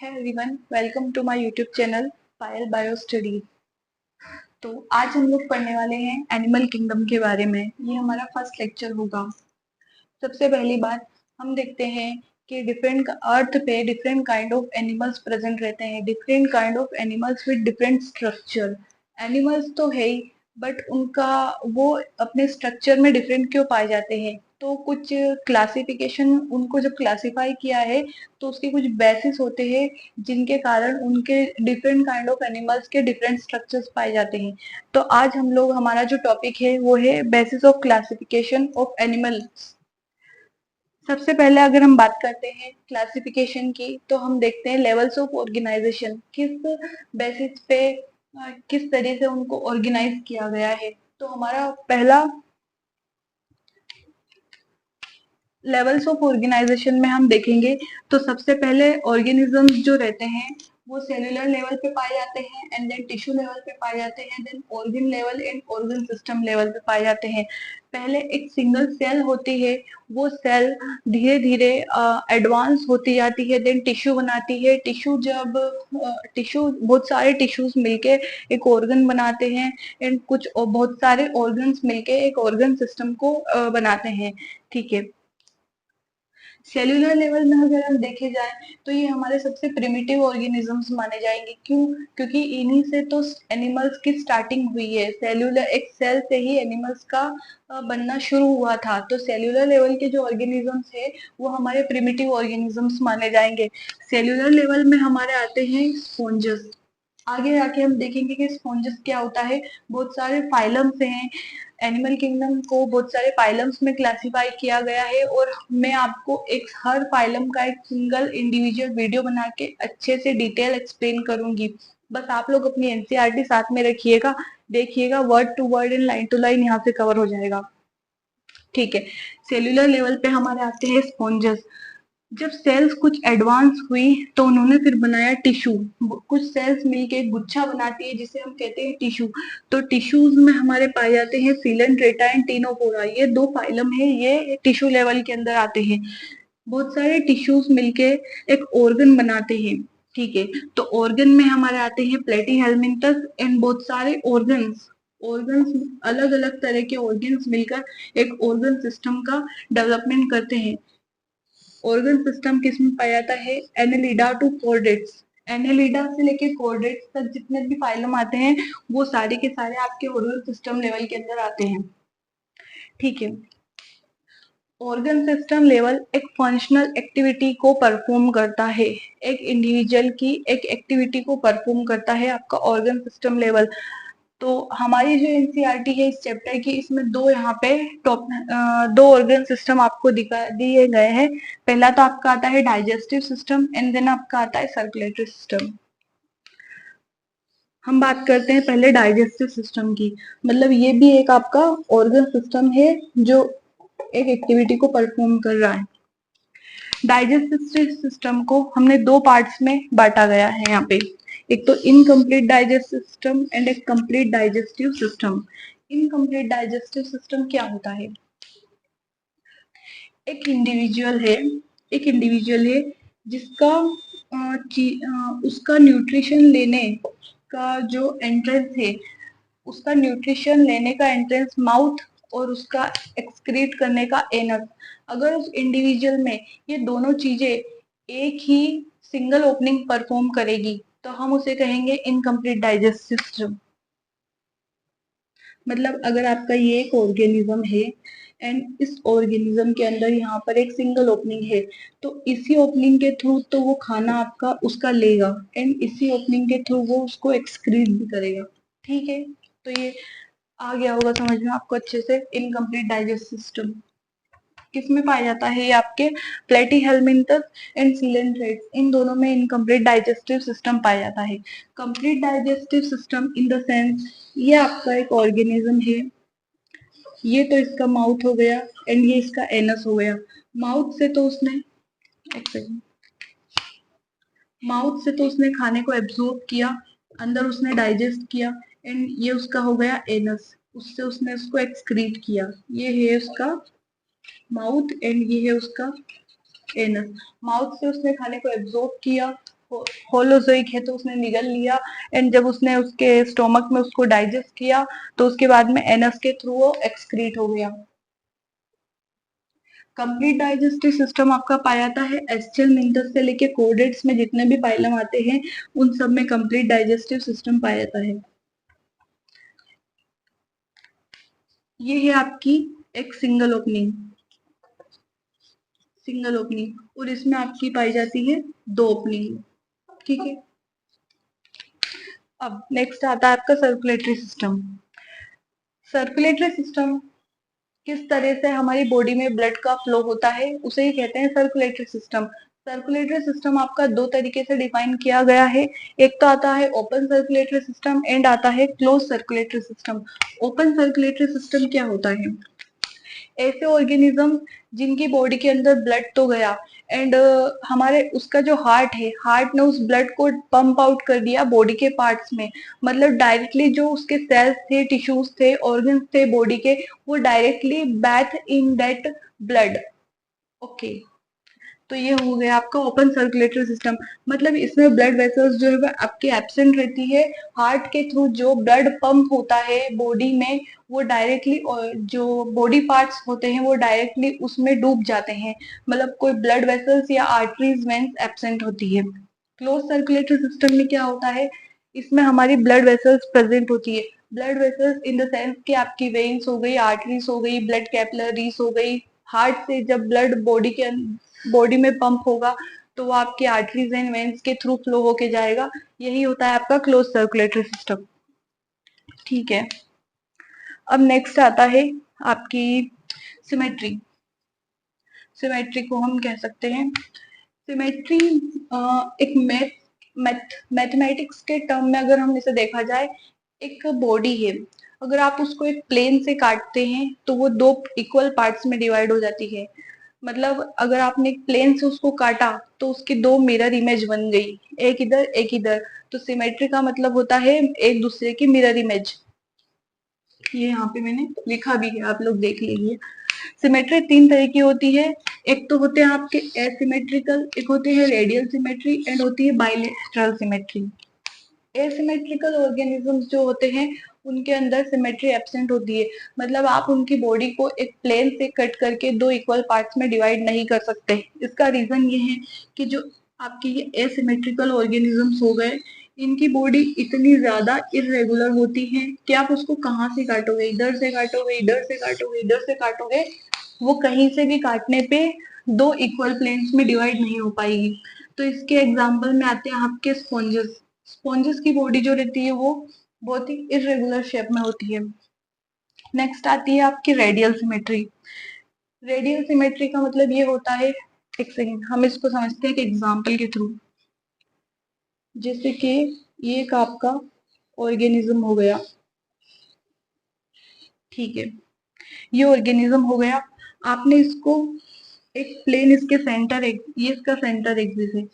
है everyone, welcome to my YouTube channel Payal bio studies. तो आज हम लोग पढ़ने वाले हैं एनिमल किंगडम के बारे में। ये हमारा फर्स्ट लेक्चर होगा। सबसे पहली बात हम देखते हैं कि डिफरेंट अर्थ पे different kind of animals present रहते हैं। Different kind of animals with different structure. Animals तो है ही, बट उनका वो अपने स्ट्रक्चर में डिफरेंट क्यों पाए जाते हैं? तो कुछ क्लासिफिकेशन, उनको जब क्लासिफाई किया है तो उसके कुछ बेसिस होते हैं जिनके कारण उनके डिफरेंट काइंड ऑफ एनिमल्स के डिफरेंट स्ट्रक्चर्स पाए जाते हैं। तो आज हम लोग, हमारा जो टॉपिक है वो है basis of classification of animals. सबसे पहले अगर हम बात करते हैं क्लासिफिकेशन की, तो हम देखते हैं लेवल्स ऑफ ऑर्गेनाइजेशन, किस बेसिस पे किस तरह से उनको ऑर्गेनाइज किया गया है। तो हमारा पहला लेवल्स ऑफ ऑर्गेनाइजेशन में हम देखेंगे तो सबसे पहले ऑर्गेनिजम्स जो रहते हैं वो सेलुलर लेवल पे पाए जाते हैं, एंड देन टिश्यू लेवल पे पाए जाते हैं, then organ level and organ system level पे पाए जाते हैं। पहले एक सिंगल सेल होती है, वो सेल धीरे धीरे एडवांस होती जाती है, देन टिश्यू बनाती है। टिश्यू जब टिश्यू बहुत सारे टिश्यूज मिलके एक ऑर्गन बनाते हैं, एंड कुछ बहुत सारे ऑर्गन्स मिलके एक ऑर्गन सिस्टम को बनाते हैं। ठीक है। सेल्यूलर लेवल में अगर हम देखे जाए तो ये हमारे सबसे प्रिमिटिव ऑर्गेनिजम्स माने जाएंगे। क्यों? क्योंकि इन्हीं से तो एनिमल्स की स्टार्टिंग हुई है। सेल्यूलर एक सेल से ही एनिमल्स का बनना शुरू हुआ था। तो सेल्यूलर लेवल के जो ऑर्गेनिजम्स है वो हमारे प्रिमिटिव ऑर्गेनिजम्स माने जाएंगे। सेल्यूलर लेवल में हमारे आते हैं स्पॉन्जस। आगे आके हम देखेंगे कि स्पॉन्जस क्या होता है। बहुत सारे फाइलम्स हैं। एनिमल किंगडम को बहुत सारे फाइलम्स में क्लासिफाई किया गया है, और मैं आपको एक हर फाइलम का एक सिंगल इंडिविजुअल वीडियो बना के अच्छे से डिटेल एक्सप्लेन करूंगी। बस आप लोग अपनी एनसीईआरटी साथ में रखिएगा, देखिएगा, word to word and line to line यहाँ से कवर हो जाएगा। ठीक है। सेल्यूलर लेवल पे हमारे आते हैं स्पॉन्जस। जब सेल्स कुछ एडवांस हुई तो उन्होंने फिर बनाया टिश्यू। कुछ सेल्स मिलके एक गुच्छा बनाती है जिसे हम कहते हैं टिश्यू। तो टिश्यूज में हमारे पाए जाते हैं सीलेंट्रेटा एंड टिनोफोरा। ये दो फाइलम है, ये टिश्यू लेवल के अंदर आते हैं। बहुत सारे टिश्यूज मिलके एक ऑर्गन बनाते हैं। ठीक है। तो ऑर्गन में हमारे आते हैं प्लेटी हेलमिंथस एंड बहुत सारे ऑर्गन्स। ऑर्गन्स अलग अलग तरह के ऑर्गन्स मिलकर एक ऑर्गन सिस्टम का डेवलपमेंट करते हैं। ऑर्गन सिस्टम किसमें पाया जाता है? Annelida to chordates. एनेलिडा से लेके कॉर्डेट्स तक जितने भी फाइलम आते हैं वो सारे के सारे आपके ऑर्गन सिस्टम लेवल के अंदर आते हैं। ठीक है। ऑर्गन सिस्टम लेवल एक फंक्शनल एक्टिविटी को परफॉर्म करता है। एक इंडिविजुअल की एक एक्टिविटी को परफॉर्म करता है आपका ऑर्गन सिस्टम लेवल। तो हमारी जो एनसीईआरटी है इस चैप्टर की, इसमें दो यहाँ पे टॉप दो ऑर्गन सिस्टम आपको दिखा दिए गए हैं। पहला तो आपका आता है डाइजेस्टिव सिस्टम, एंड देन आपका आता है सर्कुलेटरी सिस्टम। हम बात करते हैं पहले डाइजेस्टिव सिस्टम की। मतलब ये भी एक आपका ऑर्गन सिस्टम है जो एक एक्टिविटी को परफॉर्म कर रहा है। डाइजेस्टिव सिस्टम को हमने दो पार्ट्स में बांटा गया है यहाँ पे। एक तो इनकम्प्लीट डाइजेस्टिव सिस्टम एंड एक complete digestive system. Incomplete digestive system क्या होता है? एक इंडिविजुअल है, एक इंडिविजुअल है जिसका उसका न्यूट्रिशन लेने का जो एंट्रेंस है, उसका न्यूट्रिशन लेने का एंट्रेंस माउथ और उसका एक्सक्रीट करने का एनस। अगर उस इंडिविजुअल में ये दोनों चीजें एक ही सिंगल ओपनिंग परफॉर्म करेगी तो हम उसे कहेंगे इनकम्प्लीट डाइजेस्टिव सिस्टम। मतलब अगर आपका ये एक ऑर्गेनिज्म है एंड इस ऑर्गेनिज्म के अंदर यहाँ पर एक सिंगल ओपनिंग है, तो इसी ओपनिंग के थ्रू तो वो खाना आपका उसका लेगा, एंड इसी ओपनिंग के थ्रू वो उसको एक्सक्रीट भी करेगा। ठीक है। तो ये आ गया होगा समझ में आपको अच्छे से। इनकम्प्लीट डाइजेस्टिव सिस्टम किसमें पाया जाता है? ये आपके प्लेटी हेलमिंथस एंड सीलेंट्रेट्स, इन दोनों में इनकम्प्लीट डाइजेस्टिव सिस्टम पाया जाता है। Complete digestive system in the sense, ये आपका एक ऑर्गेनिज्म है। ये तो इसका माउथ हो गया एंड ये इसका एनस हो गया। माउथ से तो उसने एक सेकंड माउथ से तो उसने खाने को एब्जॉर्ब किया, अंदर उसने डाइजेस्ट किया, एंड ये उसका हो गया एनस। उससे उसने उसको एक्सक्रीट किया। ये है उसका माउथ एंड ये है उसका एनस। माउथ से उसने खाने को एब्जॉर्ब किया होलोजोइक है तो उसने निगल लिया, एंड जब उसने उसके स्टोमक में उसको डाइजेस्ट किया तो उसके बाद में एनस के थ्रू वो एक्सक्रीट हो गया। कंप्लीट डाइजेस्टिव सिस्टम आपका पाया जाता है एस्चल मिंटस से लेके कोडेट्स में जितने भी फाइलम आते हैं उन सब में कंप्लीट डाइजेस्टिव सिस्टम पाया जाता है। ये है आपकी एक सिंगल ओपनिंग और इसमें आपकी पाई जाती है 2 ओपनिंग। ठीक है, अब नेक्स्ट आता है आपका सर्कुलेटरी सिस्टम। सर्कुलेटरी सिस्टम किस तरह से हमारी बॉडी में ब्लड का फ्लो होता है उसे ही कहते हैं सर्कुलेटरी सिस्टम। सर्कुलेटरी सिस्टम आपका 2 तरीके से डिफाइन किया गया है। एक तो आता है ओपन सर्कुलेटरी सिस्टम एंड आता है close circulatory system. Open circulatory system क्या होता है? ऐसे ऑर्गेनिज्म जिनकी बॉडी के अंदर ब्लड तो गया एंड हमारे उसका जो हार्ट ने उस ब्लड को पंप आउट कर दिया बॉडी के पार्ट्स में, मतलब डायरेक्टली जो उसके सेल्स थे, टिश्यूज थे, ऑर्गन्स थे बॉडी के, वो directly bathe in that blood. Okay, तो ये हो गया आपका ओपन सर्कुलेटरी सिस्टम। मतलब इसमें ब्लड वेसल्स जो है वो आपके एब्सेंट रहती है। हार्ट के थ्रू जो ब्लड पंप होता है बॉडी में वो डायरेक्टली, जो बॉडी पार्ट्स होते हैं वो डायरेक्टली उसमें डूब जाते हैं, मतलब कोई ब्लड वेसल्स या आर्टरीज वेन्स एब्सेंट होती है। क्लोज सर्कुलेटरी सिस्टम में क्या होता है? इसमें हमारी ब्लड वेसल्स प्रेजेंट होती है। Blood vessels in the sense कि आपकी वेन्स हो गई, आर्टरीज हो गई, ब्लड कैपिलरीज हो गई। हार्ट से जब ब्लड बॉडी में पंप होगा तो वो आपके आर्टरीज एंड वेन्स के थ्रू फ्लो होके जाएगा। यही होता है आपका क्लोज सर्कुलेटरी सिस्टम। ठीक है, अब नेक्स्ट आता है आपकी सिमेट्री। सिमेट्री को हम कह सकते हैं, सिमेट्री एक मैथमेटिक्स के टर्म में अगर हम इसे देखा जाए, एक बॉडी है, अगर आप उसको एक प्लेन से काटते हैं तो वो 2 इक्वल पार्ट्स में डिवाइड हो जाती है। मतलब अगर आपने एक प्लेन से उसको काटा तो उसकी 2 मिरर इमेज बन गई, एक इधर एक इधर। तो सिमेट्री का मतलब होता है एक दूसरे की मिरर इमेज। ये यहाँ पे मैंने लिखा भी है, आप लोग देख लीजिए। सिमेट्री 3 तरह की होती है। एक तो होते हैं आपके एसिमेट्रिकल, एक होती है रेडियल सिमेट्री एंड होती है बाइलेटरल सिमेट्री। एसिमेट्रिकल ऑर्गेनिजम्स जो होते हैं उनके अंदर सिमेट्री एब्सेंट होती है, मतलब आप उनकी बॉडी को एक प्लेन से कट करके 2 इक्वल पार्ट्स में डिवाइड नहीं कर सकते। इसका रीजन ये है कि जो आपके ये एसिमेट्रिकल ऑर्गेनिजम्स हो गए, इनकी बॉडी इतनी ज्यादा इरेगुलर होती है कि आप उसको कहाँ से काटोगे, इधर से काटोगे, इधर से काटोगे, इधर से काटोगे, वो कहीं से भी काटने पे 2 इक्वल प्लेन्स में डिवाइड नहीं हो पाएगी। तो इसके एग्जाम्पल में आते हैं आपके स्पॉन्जेस। स्पॉन्जेस की बॉडी जो रहती है वो बहुत ही इरेगुलर शेप में होती है। नेक्स्ट आती है आपकी रेडियल सिमेट्री। रेडियल सिमेट्री का मतलब ये होता है, एक सेकेंड हम इसको समझते हैं एक एग्जाम्पल के थ्रू। जैसे कि ये एक आपका ऑर्गेनिज्म हो गया, ठीक है, ये ऑर्गेनिज्म हो गया, आपने इसको एक प्लेन इसके सेंटर, एक ये इसका सेंटर एक्सिस है,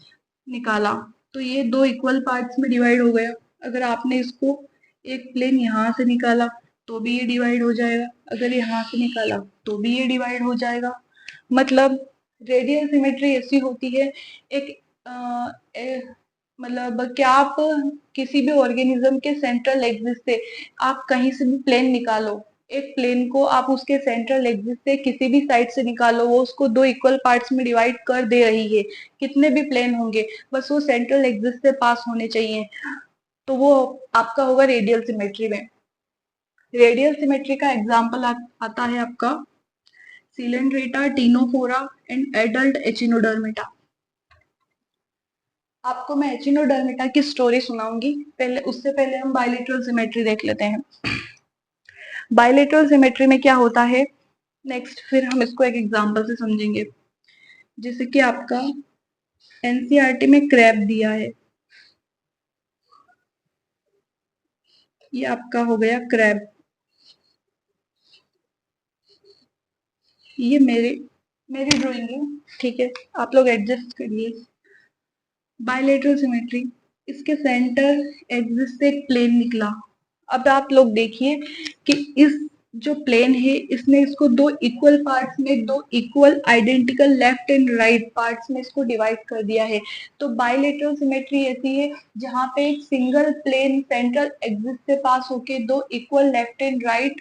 निकाला तो ये 2 इक्वल पार्ट्स में डिवाइड हो गया। अगर आपने इसको एक प्लेन यहाँ से निकाला तो भी ये डिवाइड हो जाएगा, अगर यहाँ से निकाला तो भी ये डिवाइड हो जाएगा। मतलब रेडियल सिमेट्री ऐसी होती है, एक मतलब क्या आप किसी भी ऑर्गेनिज्म के सेंट्रल एक्सिस से आप कहीं से भी प्लेन निकालो, एक प्लेन को आप उसके सेंट्रल एक्सिस से किसी भी साइड से निकालो, वो उसको 2 इक्वल पार्ट्स में डिवाइड कर दे रही है। कितने भी प्लेन होंगे बस वो सेंट्रल एक्सिस से पास होने चाहिए, तो वो आपका होगा रेडियल सिमेट्री में। रेडियल सिमेट्री का एग्जाम्पल आता है आपका सिलेंड्रेटा, टीनोफोरा एंड एडल्ट एचिनोडर्मिटा। आपको मैं एचिनोडर्मिटा की स्टोरी सुनाऊंगी, पहले उससे पहले हम बायलेटरल सिमेट्री देख लेते हैं। बायलेटरल सिमेट्री में क्या होता है, नेक्स्ट फिर हम इसको एक एग्जांपल से समझेंगे। जैसे कि आपका एनसीईआरटी में क्रैब दिया है, ये आपका हो गया क्रैब, ये मेरी ड्राइंग है, ठीक है, आप लोग एडजस्ट करिए। बायलेटरल सिमेट्री, इसके सेंटर एक्सिस से एक प्लेन निकला। अब आप लोग देखिए कि इस जो प्लेन है इसने इसको दो इक्वल पार्ट्स में, दो equal identical left and right parts में इसको डिवाइड कर दिया है। तो बाइलेटरल सिमेट्री ऐसी है जहां पे एक सिंगल प्लेन सेंट्रल एक्सिस से पास होके दो इक्वल लेफ्ट एंड राइट